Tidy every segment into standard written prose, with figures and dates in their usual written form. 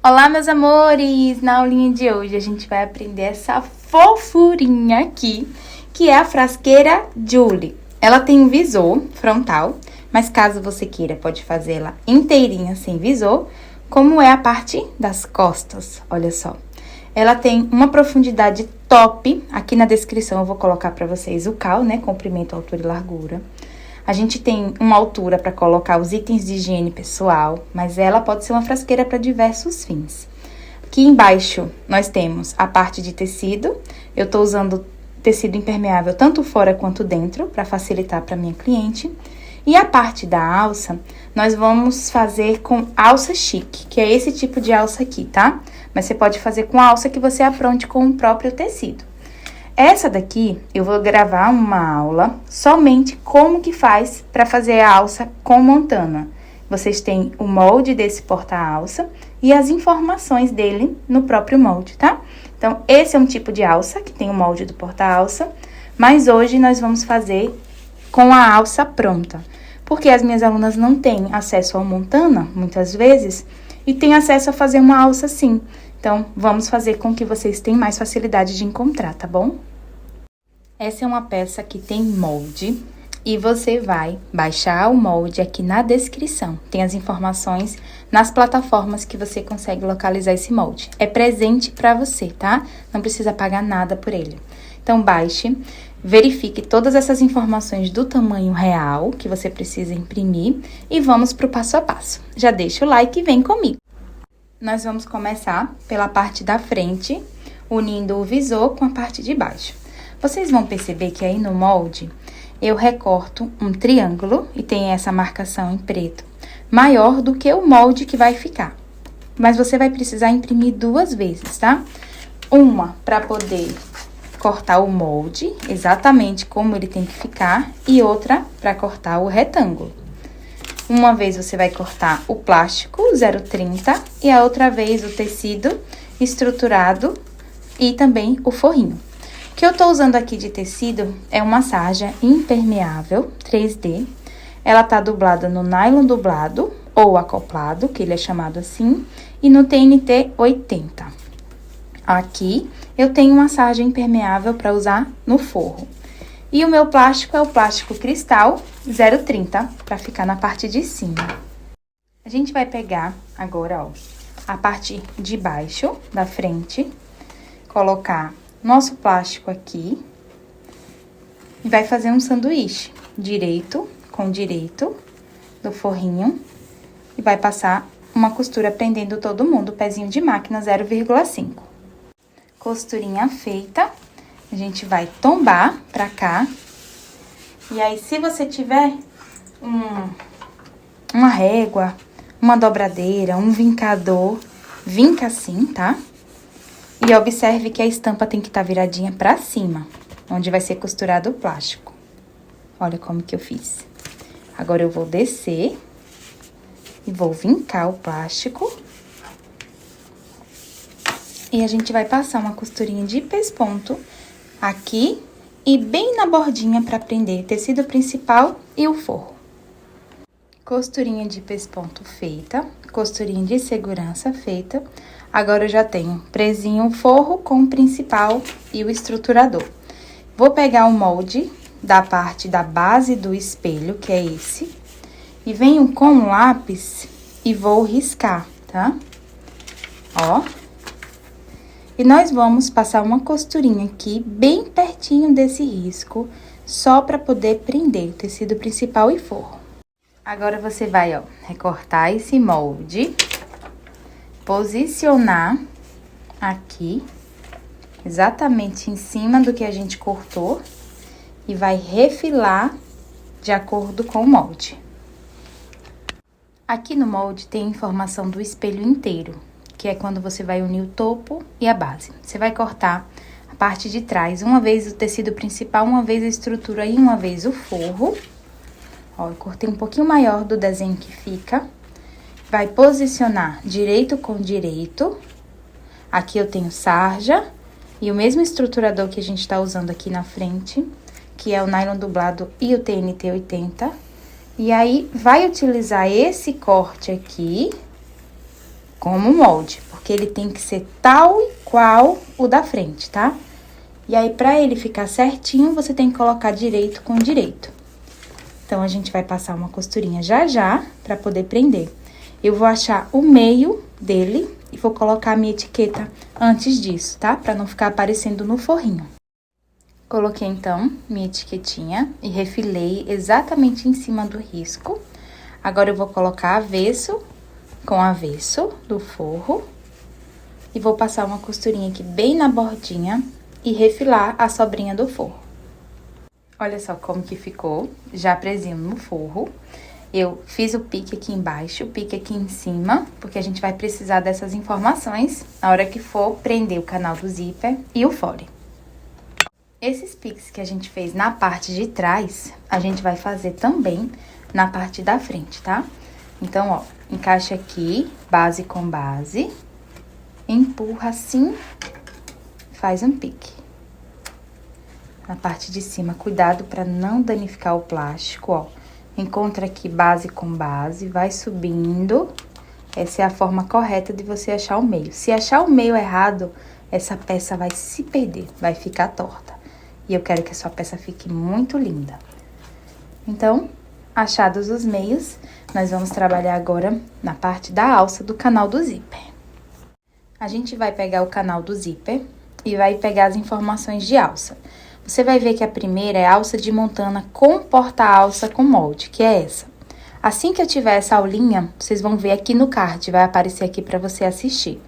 Olá, meus amores! Na aulinha de hoje a gente vai aprender essa fofurinha aqui, que é a frasqueira Julie. Ela tem um visor frontal, mas caso você queira, pode fazer ela inteirinha sem visor, como é a parte das costas, olha só. Ela tem uma profundidade top, aqui na descrição eu vou colocar pra vocês o cal, né, comprimento, altura e largura. A gente tem uma altura para colocar os itens de higiene pessoal, mas ela pode ser uma frasqueira para diversos fins. Aqui embaixo nós temos a parte de tecido. Eu tô usando tecido impermeável tanto fora quanto dentro para facilitar para minha cliente. E a parte da alça, nós vamos fazer com alça chique, que é esse tipo de alça aqui, tá? Mas você pode fazer com a alça que você apronte com o próprio tecido. Essa daqui, eu vou gravar uma aula somente como que faz para fazer a alça com montana. Vocês têm o molde desse porta-alça e as informações dele no próprio molde, tá? Então, esse é um tipo de alça que tem o molde do porta-alça, mas hoje nós vamos fazer com a alça pronta. Porque as minhas alunas não têm acesso ao montana, muitas vezes, e têm acesso a fazer uma alça assim. Então, vamos fazer com que vocês tenham mais facilidade de encontrar, tá bom? Essa é uma peça que tem molde e você vai baixar o molde aqui na descrição. Tem as informações nas plataformas que você consegue localizar esse molde. É presente pra você, tá? Não precisa pagar nada por ele. Então, baixe, verifique todas essas informações do tamanho real que você precisa imprimir e vamos pro passo a passo. Já deixa o like e vem comigo. Nós vamos começar pela parte da frente, unindo o visor com a parte de baixo. Vocês vão perceber que aí no molde, eu recorto um triângulo, e tem essa marcação em preto, maior do que o molde que vai ficar. Mas você vai precisar imprimir duas vezes, tá? Uma para poder cortar o molde, exatamente como ele tem que ficar, e outra para cortar o retângulo. Uma vez você vai cortar o plástico 0,30 e a outra vez o tecido estruturado e também o forrinho. O que eu tô usando aqui de tecido é uma sarja impermeável 3D. Ela tá dublada no nylon dublado ou acoplado, que ele é chamado assim, e no TNT 80. Aqui eu tenho uma sarja impermeável para usar no forro. E o meu plástico é o plástico cristal 0,30, para ficar na parte de cima. A gente vai pegar agora, ó, a parte de baixo da frente, colocar nosso plástico aqui e vai fazer um sanduíche direito com direito do forrinho e vai passar uma costura prendendo todo mundo, pezinho de máquina 0,5. Costurinha feita. A gente vai tombar pra cá. E aí, se você tiver uma régua, uma dobradeira, um vincador, vinca assim, tá? E observe que a estampa tem que estar viradinha pra cima, onde vai ser costurado o plástico. Olha como que eu fiz. Agora, eu vou descer e vou vincar o plástico. E a gente vai passar uma costurinha de pesponto aqui e bem na bordinha para prender tecido principal e o forro. Costurinha de pesponto feita, costurinha de segurança feita. Agora eu já tenho presinho o forro com o principal e o estruturador. Vou pegar o molde da parte da base do espelho, que é esse, e venho com um lápis e vou riscar, tá? Ó. E nós vamos passar uma costurinha aqui, bem pertinho desse risco, só para poder prender o tecido principal e forro. Agora, você vai, ó, recortar esse molde, posicionar aqui, exatamente em cima do que a gente cortou, e vai refilar de acordo com o molde. Aqui no molde tem informação do espelho inteiro, que é quando você vai unir o topo e a base. Você vai cortar a parte de trás, uma vez o tecido principal, uma vez a estrutura e uma vez o forro. Ó, eu cortei um pouquinho maior do desenho que fica. Vai posicionar direito com direito. Aqui eu tenho sarja e o mesmo estruturador que a gente tá usando aqui na frente, que é o nylon dublado e o TNT 80. E aí, vai utilizar esse corte aqui como molde, porque ele tem que ser tal e qual o da frente, tá? E aí, pra ele ficar certinho, você tem que colocar direito com direito. Então, a gente vai passar uma costurinha já, pra poder prender. Eu vou achar o meio dele e vou colocar a minha etiqueta antes disso, tá? Pra não ficar aparecendo no forrinho. Coloquei, então, minha etiquetinha e refilei exatamente em cima do risco. Agora, eu vou colocar avesso com avesso do forro. E vou passar uma costurinha aqui bem na bordinha e refilar a sobrinha do forro. Olha só como que ficou, já presinho no forro. Eu fiz o pique aqui embaixo, o pique aqui em cima, porque a gente vai precisar dessas informações na hora que for prender o canal do zíper e o fole. Esses piques que a gente fez na parte de trás, a gente vai fazer também na parte da frente, tá? Então, ó, encaixa aqui, base com base, empurra assim, faz um pique. Na parte de cima, cuidado para não danificar o plástico, ó. Encontra aqui base com base, vai subindo. Essa é a forma correta de você achar o meio. Se achar o meio errado, essa peça vai se perder, vai ficar torta. E eu quero que a sua peça fique muito linda. Então, achados os meios, nós vamos trabalhar agora na parte da alça do canal do zíper. A gente vai pegar o canal do zíper e vai pegar as informações de alça. Você vai ver que a primeira é alça de montana com porta-alça com molde, que é essa. Assim que eu tiver essa aulinha, vocês vão ver aqui no card, vai aparecer aqui para você assistir.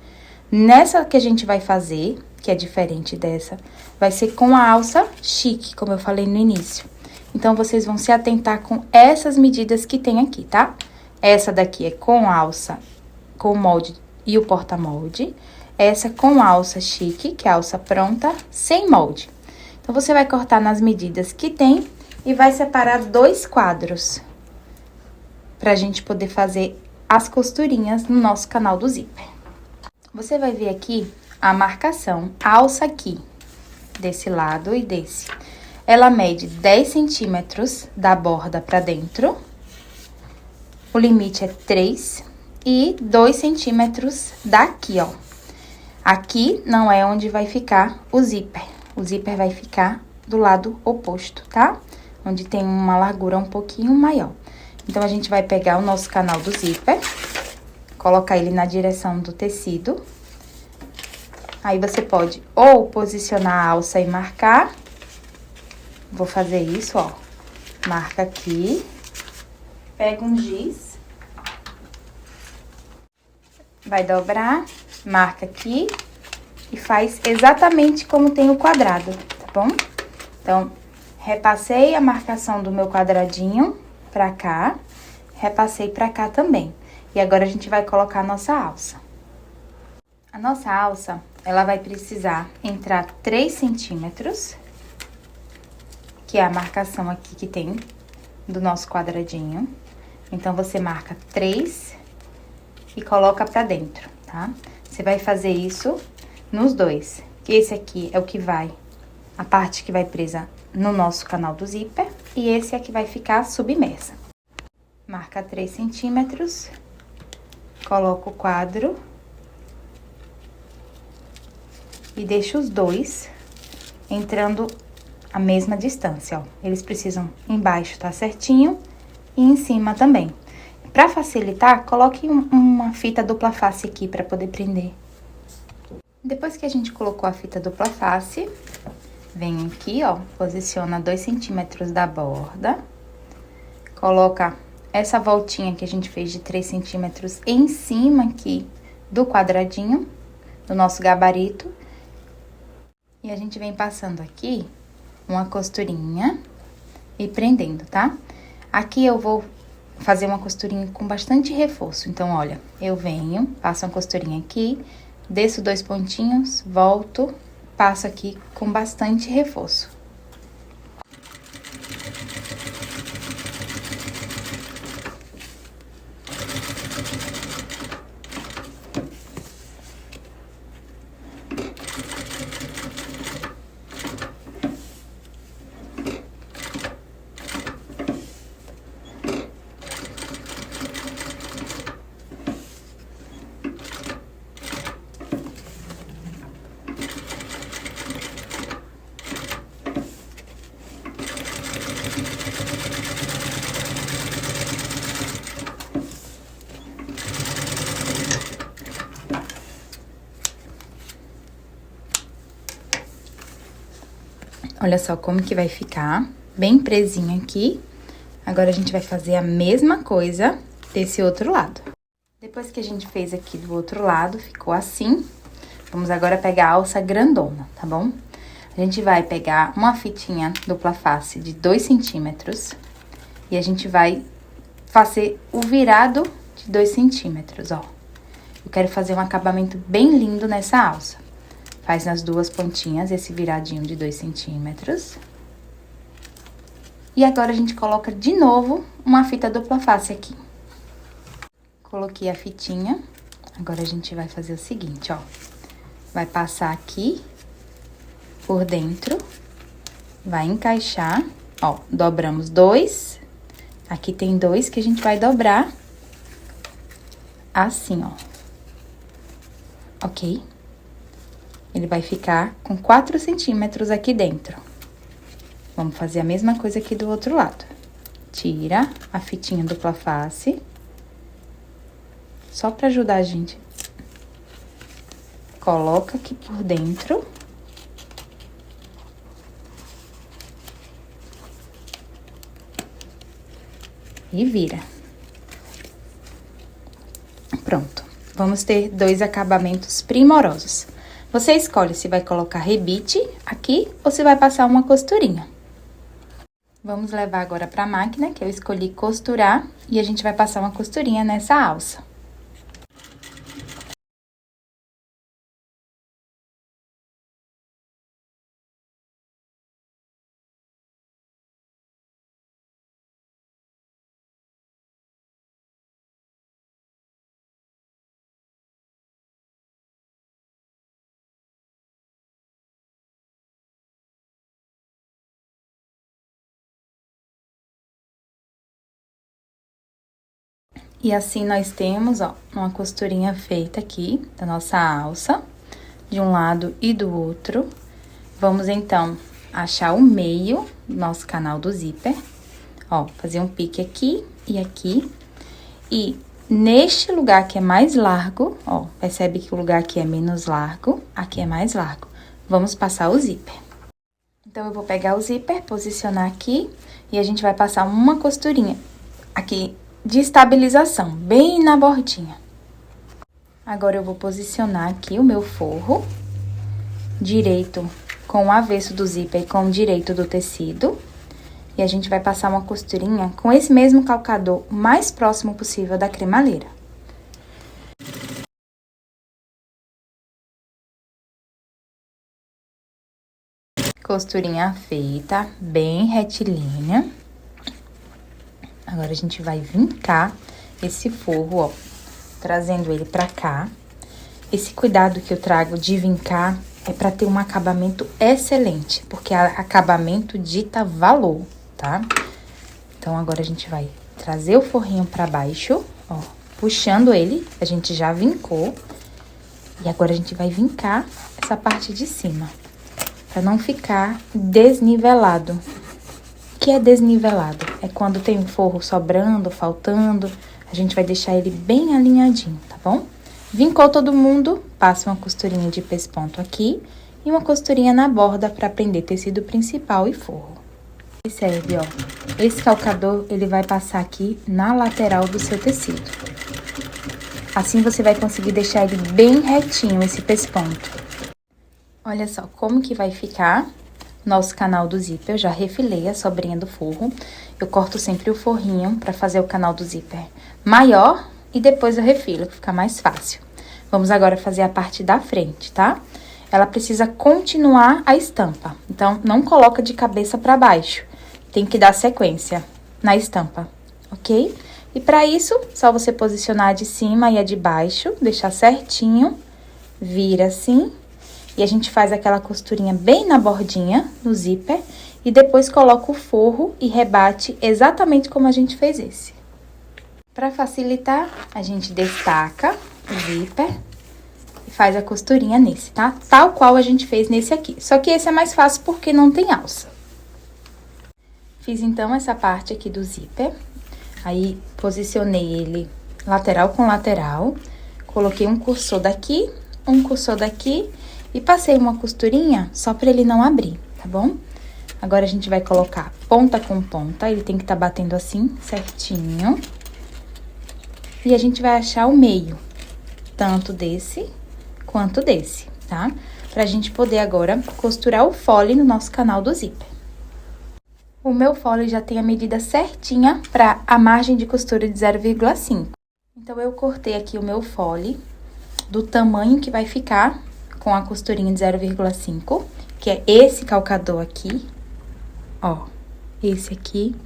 Nessa que a gente vai fazer, que é diferente dessa, vai ser com a alça chique, como eu falei no início. Então, vocês vão se atentar com essas medidas que tem aqui, tá? Essa daqui é com alça, com molde e o porta-molde. Essa com alça chique, que é a alça pronta, sem molde. Então, você vai cortar nas medidas que tem e vai separar 2 quadros. Pra gente poder fazer as costurinhas no nosso canal do zíper. Você vai ver aqui a marcação, a alça aqui, desse lado e desse. Ela mede 10 centímetros da borda pra dentro. O limite é 3 e 2 centímetros daqui, ó. Aqui não é onde vai ficar o zíper. O zíper vai ficar do lado oposto, tá? Onde tem uma largura um pouquinho maior. Então, a gente vai pegar o nosso canal do zíper, colocar ele na direção do tecido. Aí, você pode ou posicionar a alça e marcar. Vou fazer isso, ó. Marca aqui. Pega um giz. Vai dobrar, marca aqui e faz exatamente como tem o quadrado, tá bom? Então, repassei a marcação do meu quadradinho pra cá, repassei pra cá também. E agora, a gente vai colocar a nossa alça. A nossa alça, ela vai precisar entrar 3 centímetros, que é a marcação aqui que tem do nosso quadradinho. Então, você marca 3 e coloca pra dentro, tá? Você vai fazer isso nos dois. Esse aqui é o que vai, a parte que vai presa no nosso canal do zíper. E esse é que vai ficar submersa. Marca 3 centímetros, coloca o quadro e deixa os dois entrando a mesma distância, ó. Eles precisam embaixo tá certinho e em cima também. Pra facilitar, coloque uma fita dupla face aqui pra poder prender. Depois que a gente colocou a fita dupla face, vem aqui, ó, posiciona 2 centímetros da borda. Coloca essa voltinha que a gente fez de 3 centímetros em cima aqui do quadradinho, do nosso gabarito. E a gente vem passando aqui uma costurinha e prendendo, tá? Aqui eu vou fazer uma costurinha com bastante reforço. Então, olha, eu venho, passo uma costurinha aqui, desço 2 pontinhos, volto, passo aqui com bastante reforço. Olha só como que vai ficar, bem presinho aqui. Agora, a gente vai fazer a mesma coisa desse outro lado. Depois que a gente fez aqui do outro lado, ficou assim. Vamos agora pegar a alça grandona, tá bom? A gente vai pegar uma fitinha dupla face de 2 centímetros e a gente vai fazer o virado de 2 centímetros, ó. Eu quero fazer um acabamento bem lindo nessa alça. Faz nas duas pontinhas esse viradinho de 2 centímetros. E agora, a gente coloca de novo uma fita dupla face aqui. Coloquei a fitinha. Agora, a gente vai fazer o seguinte, ó. Vai passar aqui por dentro. Vai encaixar. Ó, dobramos 2. Aqui tem 2 que a gente vai dobrar. Assim, ó. Ok? Ele vai ficar com 4 centímetros aqui dentro. Vamos fazer a mesma coisa aqui do outro lado. Tira a fitinha dupla face. Só pra ajudar a gente. Coloca aqui por dentro. E vira. Pronto. Vamos ter 2 acabamentos primorosos. Você escolhe se vai colocar rebite aqui ou se vai passar uma costurinha. Vamos levar agora pra máquina, que eu escolhi costurar, e a gente vai passar uma costurinha nessa alça. E assim, nós temos, ó, uma costurinha feita aqui da nossa alça, de um lado e do outro. Vamos, então, achar o meio do nosso canal do zíper. Ó, fazer um pique aqui e aqui. E neste lugar que é mais largo, ó, percebe que o lugar aqui é menos largo, aqui é mais largo. Vamos passar o zíper. Então, eu vou pegar o zíper, posicionar aqui e a gente vai passar uma costurinha aqui de estabilização, bem na bordinha. Agora, eu vou posicionar aqui o meu forro direito com o avesso do zíper e com o direito do tecido. E a gente vai passar uma costurinha com esse mesmo calcador o mais próximo possível da cremalheira. Costurinha feita, bem retilínea. Agora, a gente vai vincar esse forro, ó, trazendo ele pra cá. Esse cuidado que eu trago de vincar é pra ter um acabamento excelente, porque acabamento dita valor, tá? Então, agora a gente vai trazer o forrinho pra baixo, ó, puxando ele, a gente já vincou. E agora, a gente vai vincar essa parte de cima, pra não ficar desnivelado. O que é desnivelado? É quando tem um forro sobrando, faltando, a gente vai deixar ele bem alinhadinho, tá bom? Vincou todo mundo, passa uma costurinha de pesponto aqui e uma costurinha na borda pra prender tecido principal e forro. Observe, ó, esse calcador, ele vai passar aqui na lateral do seu tecido. Assim, você vai conseguir deixar ele bem retinho, esse pesponto. Olha só como que vai ficar nosso canal do zíper. Eu já refilei a sobrinha do forro. Eu corto sempre o forrinho pra fazer o canal do zíper maior e depois eu refilo, que fica mais fácil. Vamos agora fazer a parte da frente, tá? Ela precisa continuar a estampa, então não coloca de cabeça pra baixo. Tem que dar sequência na estampa, ok? E pra isso, só você posicionar a de cima e a de baixo, deixar certinho, vira assim. E a gente faz aquela costurinha bem na bordinha, no zíper, e depois coloca o forro e rebate exatamente como a gente fez esse. Pra facilitar, a gente destaca o zíper e faz a costurinha nesse, tá? Tal qual a gente fez nesse aqui. Só que esse é mais fácil porque não tem alça. Fiz, então, essa parte aqui do zíper. Aí, posicionei ele lateral com lateral. Coloquei um cursor daqui, um cursor daqui. E passei uma costurinha só pra ele não abrir, tá bom? Agora, a gente vai colocar ponta com ponta, ele tem que tá batendo assim, certinho. E a gente vai achar o meio, tanto desse quanto desse, tá? Pra gente poder agora costurar o fole no nosso canal do zíper. O meu fole já tem a medida certinha pra a margem de costura de 0,5. Então, eu cortei aqui o meu fole do tamanho que vai ficar com a costurinha de 0,5, que é esse calcador aqui, ó, esse aqui.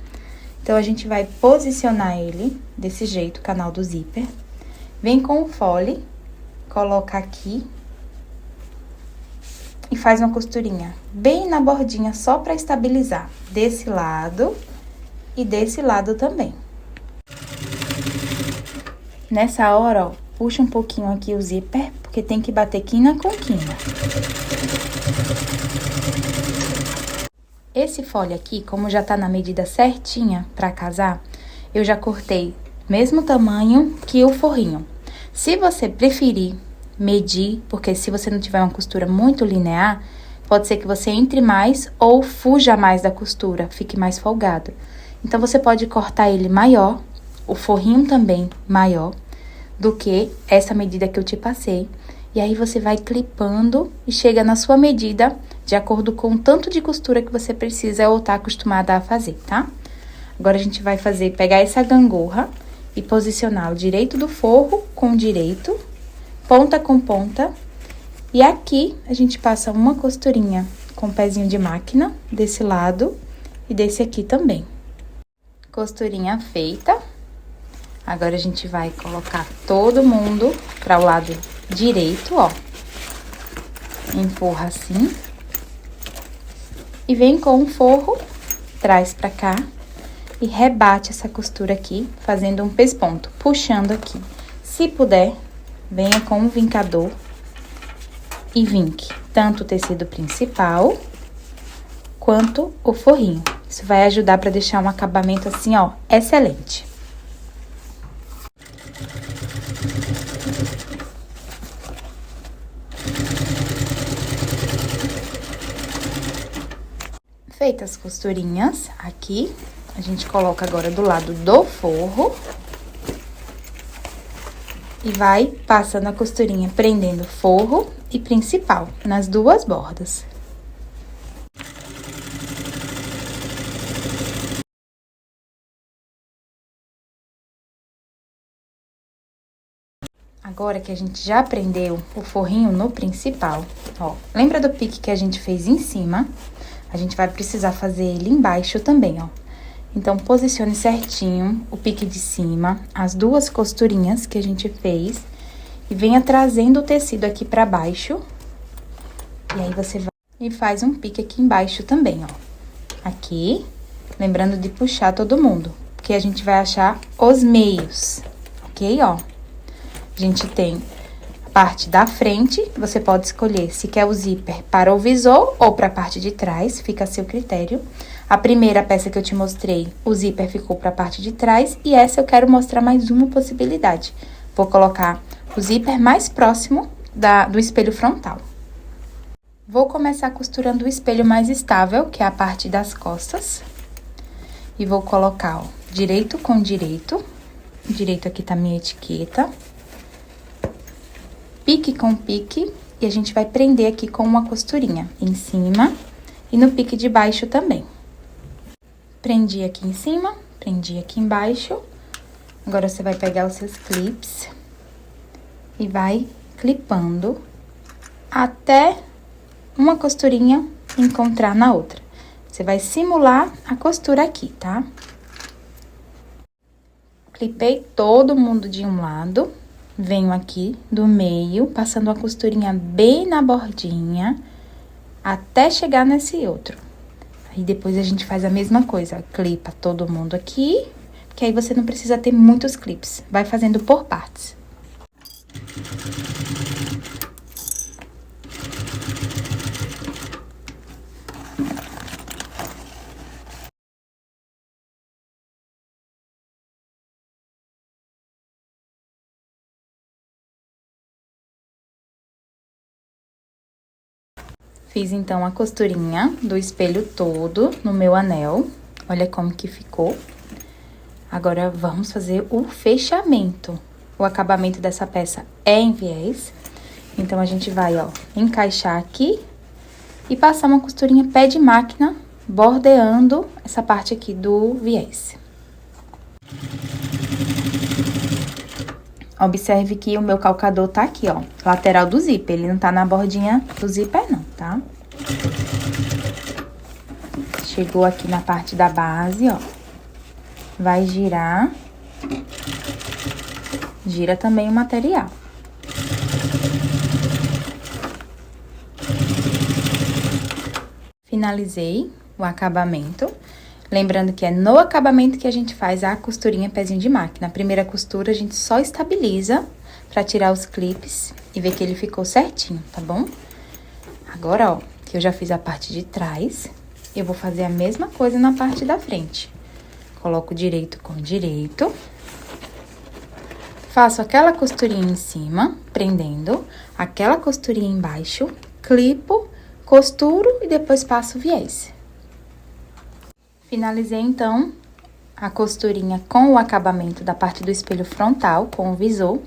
Então, a gente vai posicionar ele desse jeito, canal do zíper. Vem com o fole, coloca aqui e faz uma costurinha bem na bordinha, só pra estabilizar desse lado e desse lado também. Nessa hora, ó, puxa um pouquinho aqui o zíper, porque tem que bater quina com quina. Esse fole aqui, como já tá na medida certinha pra casar, eu já cortei mesmo tamanho que o forrinho. Se você preferir medir, porque se você não tiver uma costura muito linear, pode ser que você entre mais ou fuja mais da costura, fique mais folgado. Então, você pode cortar ele maior, o forrinho também maior, do que essa medida que eu te passei. E aí, você vai clipando e chega na sua medida, de acordo com o tanto de costura que você precisa ou tá acostumada a fazer, tá? Agora, a gente vai pegar essa gangorra e posicionar o direito do forro com o direito, ponta com ponta. E aqui, a gente passa uma costurinha com pezinho de máquina, desse lado e desse aqui também. Costurinha feita. Agora, a gente vai colocar todo mundo para o lado direito, ó. Empurra assim. E vem com o forro, traz pra cá e rebate essa costura aqui, fazendo um pesponto, puxando aqui. Se puder, venha com um vincador e vinque tanto o tecido principal quanto o forrinho. Isso vai ajudar pra deixar um acabamento assim, ó, excelente. Feitas as costurinhas aqui, a gente coloca agora do lado do forro. E vai passando a costurinha, prendendo forro e principal, nas duas bordas. Agora que a gente já prendeu o forrinho no principal, ó, lembra do pique que a gente fez em cima? A gente vai precisar fazer ele embaixo também, ó. Então, posicione certinho o pique de cima, as duas costurinhas que a gente fez, e venha trazendo o tecido aqui pra baixo. E aí, você vai e faz um pique aqui embaixo também, ó. Aqui, lembrando de puxar todo mundo, porque a gente vai achar os meios, ok, ó? A gente tem a parte da frente, você pode escolher se quer o zíper para o visor ou para a parte de trás, fica a seu critério. A primeira peça que eu te mostrei, o zíper ficou para a parte de trás, e essa eu quero mostrar mais uma possibilidade. Vou colocar o zíper mais próximo do espelho frontal. Vou começar costurando o espelho mais estável, que é a parte das costas. E vou colocar, ó, direito com direito. Direito aqui tá minha etiqueta. Pique com pique, e a gente vai prender aqui com uma costurinha em cima e no pique de baixo também. Prendi aqui em cima, prendi aqui embaixo. Agora, você vai pegar os seus clips e vai clipando até uma costurinha encontrar na outra. Você vai simular a costura aqui, tá? Clipei todo mundo de um lado. Venho aqui do meio, passando a costurinha bem na bordinha, até chegar nesse outro. Aí, depois a gente faz a mesma coisa, clipa todo mundo aqui, que aí você não precisa ter muitos clips. Vai fazendo por partes. Fiz, então, a costurinha do espelho todo no meu anel. Olha como que ficou. Agora, vamos fazer o fechamento. O acabamento dessa peça é em viés. Então, a gente vai, ó, encaixar aqui e passar uma costurinha pé de máquina, bordeando essa parte aqui do viés. Observe que o meu calcador tá aqui, ó, lateral do zíper. Ele não tá na bordinha do zíper, não, tá? Chegou aqui na parte da base, ó. Vai girar. Gira também o material. Finalizei o acabamento. Lembrando que é no acabamento que a gente faz a costurinha pezinho de máquina. A primeira costura a gente só estabiliza pra tirar os clipes e ver que ele ficou certinho, tá bom? Agora, ó, que eu já fiz a parte de trás, eu vou fazer a mesma coisa na parte da frente. Coloco direito com direito. Faço aquela costurinha em cima, prendendo, aquela costurinha embaixo, clipo, costuro e depois passo o viés. Finalizei, então, a costurinha com o acabamento da parte do espelho frontal, com o visor.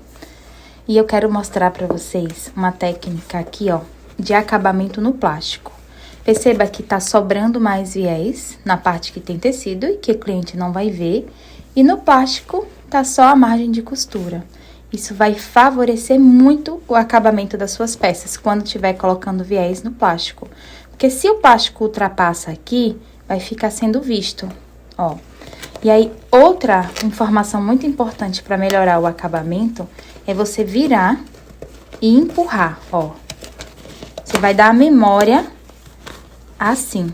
E eu quero mostrar pra vocês uma técnica aqui, ó, de acabamento no plástico. Perceba que tá sobrando mais viés na parte que tem tecido e que o cliente não vai ver. E no plástico, tá só a margem de costura. Isso vai favorecer muito o acabamento das suas peças quando estiver colocando viés no plástico. Porque se o plástico ultrapassa aqui, vai ficar sendo visto, ó. E aí, outra informação muito importante para melhorar o acabamento é você virar e empurrar, ó. Você vai dar a memória assim.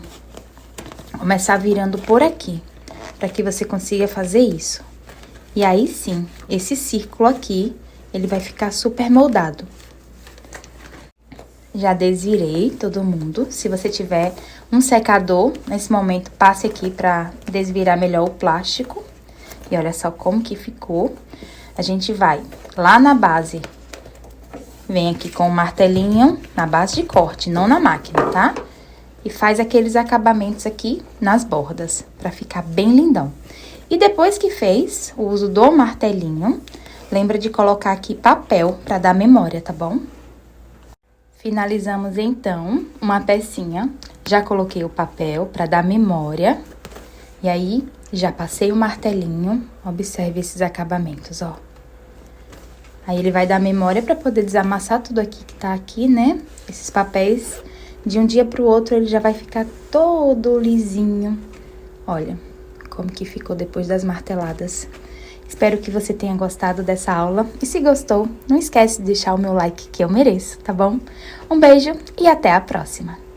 Começar virando por aqui, para que você consiga fazer isso. E aí, sim, esse círculo aqui, ele vai ficar super moldado. Já desvirei todo mundo. Se você tiver um secador, nesse momento, passe aqui pra desvirar melhor o plástico. E olha só como que ficou. A gente vai lá na base. Vem aqui com o martelinho na base de corte, não na máquina, tá? E faz aqueles acabamentos aqui nas bordas, pra ficar bem lindão. E depois que fez o uso do martelinho, lembra de colocar aqui papel pra dar memória, tá bom? Finalizamos, então, uma pecinha. Já coloquei o papel para dar memória. E aí, já passei o martelinho. Observe esses acabamentos, ó. Aí, ele vai dar memória para poder desamassar tudo aqui que tá aqui, né? Esses papéis, de um dia pro outro, ele já vai ficar todo lisinho. Olha como que ficou depois das marteladas. Espero que você tenha gostado dessa aula. E se gostou, não esquece de deixar o meu like que eu mereço, tá bom? Um beijo e até a próxima!